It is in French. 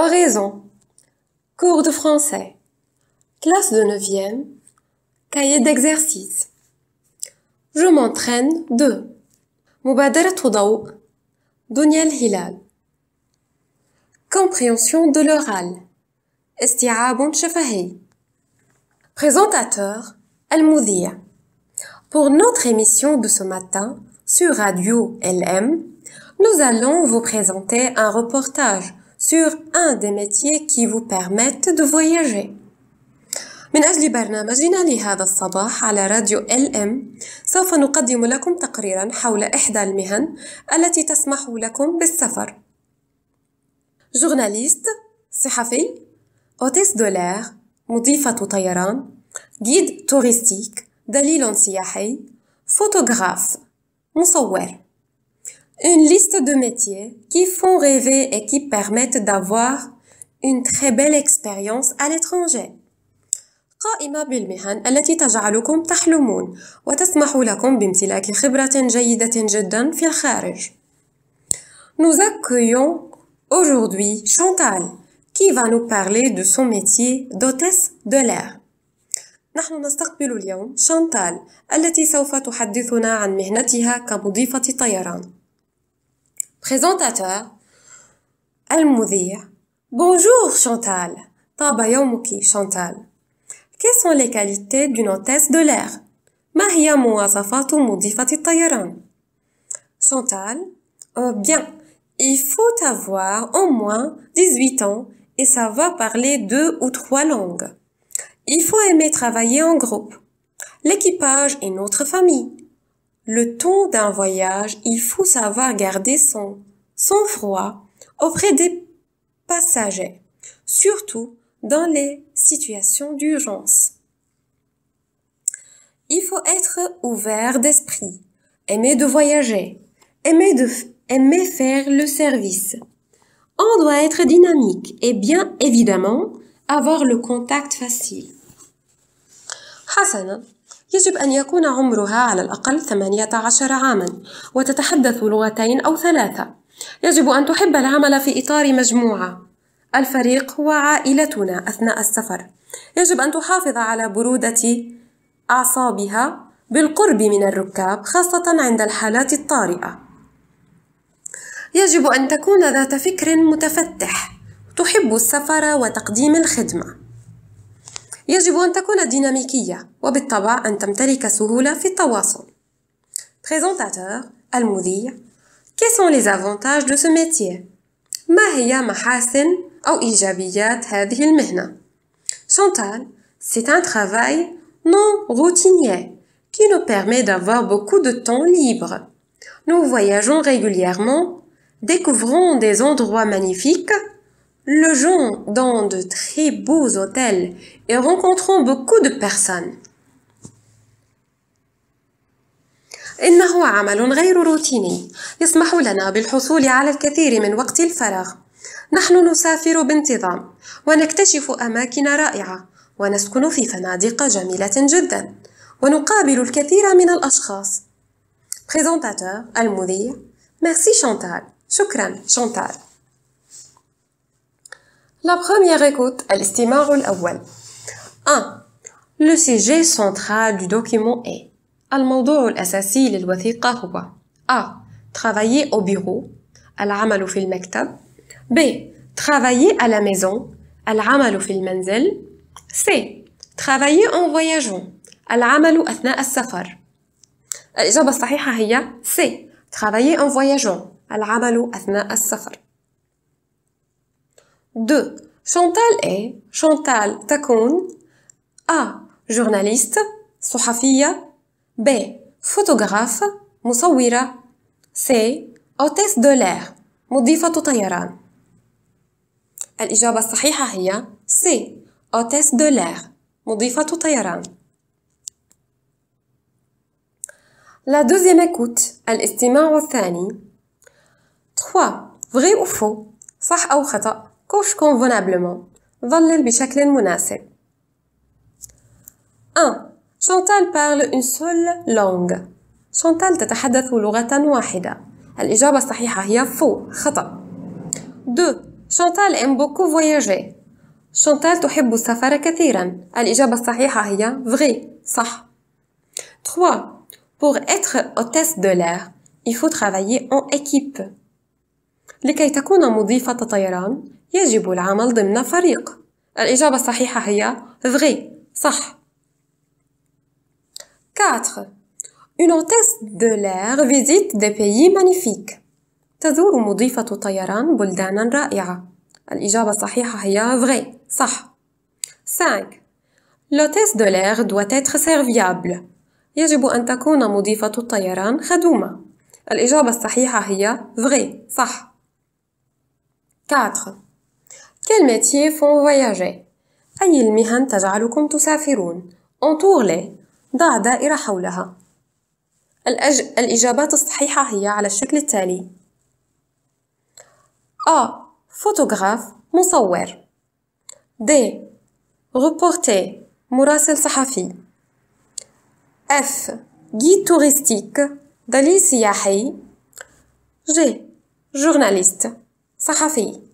Oraison. Cours de français. Classe de 9e. Cahier d'exercice. Je m'entraîne de مبادرة ضوء دنيا الهلال. Compréhension de l'oral. استيعاب شفهي. Présentateur المذيع. Pour notre émission de ce matin sur Radio LM, nous allons vous présenter un reportage sur un des métiers qui vous permettent de voyager. من أجل برنامجنا لهذا الصباح على راديو LM سوف نقدم لكم تقريرا حول إحدى المهن التي تسمح لكم بالسفر. جورناليست صحفي، hôtesse de l'air مضيفة طيران، guide touristique دليل سياحي، photographe مصور. Une liste de métiers qui font rêver et qui permettent d'avoir une très belle expérience à l'étranger. قائمة بالمهن التي تجعلكم تحلمون وتسمح لكم بامتلاك خبرة جيدة جدا في الخارج. Nous accueillons aujourd'hui Chantal qui va nous parler de son métier d'hôtesse de l'air. نحن نستقبل اليوم شانتال التي سوف تحدثنا عن مهنتها كمضيفة طيران. Présentateur المذيع. Bonjour Chantal. طاب يومك Chantal. Quelles sont les qualités d'une hôtesse de l'air? ما هي مواصفات مضيفة الطيران? Chantal. Bien, il faut avoir au moins 18 ans et savoir parler 2 ou 3 langues. Il faut aimer travailler en groupe. L'équipage est notre famille. Le temps d'un voyage, il faut savoir garder son sang-froid auprès des passagers, surtout dans les situations d'urgence. Il faut être ouvert d'esprit, aimer de voyager, aimer faire le service. On doit être dynamique et bien évidemment avoir le contact facile. حسنا، يجب أن يكون عمرها على الأقل 18 عاماً وتتحدث لغتين أو 3. يجب أن تحب العمل في إطار مجموعة. الفريق هو عائلتنا أثناء السفر. يجب أن تحافظ على برودة أعصابها بالقرب من الركاب خاصة عند الحالات الطارئة. يجب أن تكون ذات فكر متفتح. تحب السفر وتقديم الخدمة. يجب أن تكون ديناميكية وبالطبع أن تمتلك سهولة في التواصل. Présentateur المذيع. Quels sont les avantages de ce métier? ما هي محاسن أو إيجابيات هذه المهنة؟ Chantal, c'est un travail non routinier qui nous permet d'avoir beaucoup de temps libre. Nous voyageons régulièrement, découvrons des endroits magnifiques, logeons dans de très beaux hôtels et rencontrons beaucoup de personnes. إنه عمل غير روتيني يسمح لنا بالحصول على الكثير من وقت الفراغ. نحن نسافر بانتظام ونكتشف أماكن رائعة ونسكن في فنادق جميلة جدا ونقابل الكثير من الأشخاص. Présentateur المذيع. Merci Chantal. شكرا Chantal. La première écoute, الاستماع الأول. 1. Le sujet central du document est الموضوع الأساسي للوثيقة هو A. Travailler au bureau العمل في المكتب. B. Travailler à la maison العمل في المنزل. C. Travailler en voyageant العمل أثناء السفر. الإجابة الصحيحة هي C. Travailler en voyageant العمل أثناء السفر. 2. Chantal تكون A. Journaliste صحفية. B. Photographe مصورة. C. Hôtesse de l'air مضيفة طيران. الإجابة الصحيحة هي C. Hôtesse de l'air مضيفة طيران. La deuxième écoute الاستماع الثاني. 3. Vrai ou faux صح أو خطأ. Couche convenablement ظلل بشكل مناسب. 1. Chantal parle une seule langue. Chantal تتحدث لغة واحدة. الإجابة الصحيحة هي faux خطأ. 2. Chantal aime beaucoup voyager. Chantal تحب السفر كثيرا. الإجابة الصحيحة هي vrai. صح. 3. Pour être hôtesse de l'air, il faut travailler en équipe. لكي تكون مضيفة طيران يجب العمل ضمن فريق. الإجابة الصحيحة هي vrai. صح. 4. Une hôtesse de l'air visite des pays magnifiques. تزور مضيفة طيران بلدانا رائعة. الإجابة الصحيحة هي vrai. صح. 5. L'hôtesse de l'air doit être serviable. يجب أن تكون مضيفة الطيران خدومة. الإجابة الصحيحة هي vrai. صح. 4. Quels métiers font voyager? أي المهن تجعلكم تسافرون؟ entoure-les. ضع دائرة حولها. الإجابات الصحيحة هي على الشكل التالي. A. photographe مصور. D. reporter مراسل صحفي. F. guide touristique دليل سياحي. G. journaliste صحفي.